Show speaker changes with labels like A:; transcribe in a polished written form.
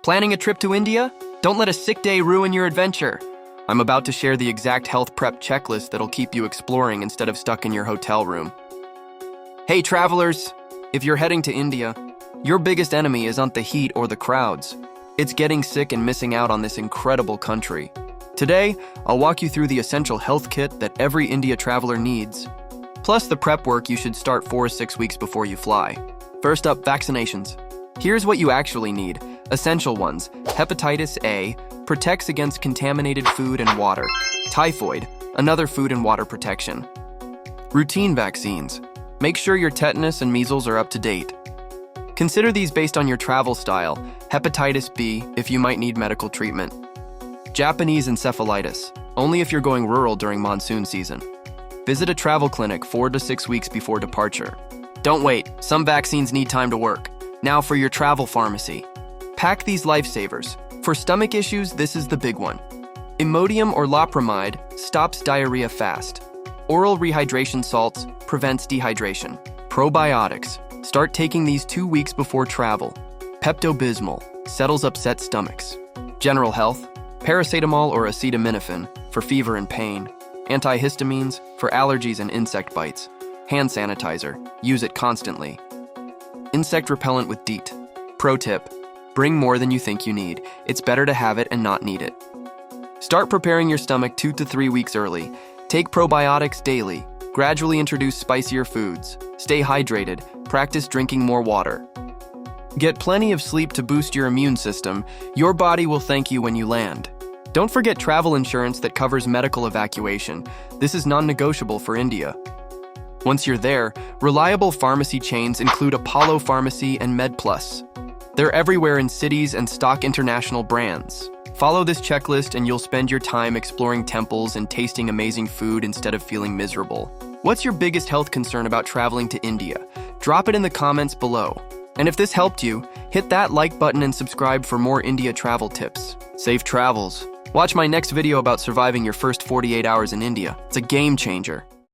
A: Planning a trip to India? Don't let a sick day ruin your adventure. I'm about to share the exact health prep checklist that'll keep you exploring instead of stuck in your hotel room. Hey travelers, if you're heading to India, your biggest enemy isn't the heat or the crowds. It's getting sick and missing out on this incredible country. Today, I'll walk you through the essential health kit that every India traveler needs, plus the prep work you should start 4 to 6 weeks before you fly. First up, vaccinations. Here's what you actually need. Essential ones. Hepatitis A protects against contaminated food and water. Typhoid, another food and water protection. Routine vaccines. Make sure your tetanus and measles are up to date. Consider these based on your travel style. Hepatitis B, if you might need medical treatment. Japanese encephalitis, only if you're going rural during monsoon season. Visit a travel clinic 4 to 6 weeks before departure. Don't wait, some vaccines need time to work. Now for your travel pharmacy. Pack these lifesavers. For stomach issues, this is the big one. Imodium or Loperamide stops diarrhea fast. Oral rehydration salts prevents dehydration. Probiotics. Start taking these 2 weeks before travel. Pepto Bismol settles upset stomachs. General health. Paracetamol or Acetaminophen for fever and pain. Antihistamines for allergies and insect bites. Hand sanitizer. Use it constantly. Insect repellent with DEET. Pro tip. Bring more than you think you need. It's better to have it and not need it. Start preparing your stomach 2 to 3 weeks early. Take probiotics daily. Gradually introduce spicier foods. Stay hydrated. Practice drinking more water. Get plenty of sleep to boost your immune system. Your body will thank you when you land. Don't forget travel insurance that covers medical evacuation. This is non-negotiable for India. Once you're there, reliable pharmacy chains include Apollo Pharmacy and MedPlus. They're everywhere in cities and stock international brands. Follow this checklist and you'll spend your time exploring temples and tasting amazing food instead of feeling miserable. What's your biggest health concern about traveling to India? Drop it in the comments below. And if this helped you, hit that like button and subscribe for more India travel tips. Safe travels. Watch my next video about surviving your first 48 hours in India. It's a game changer.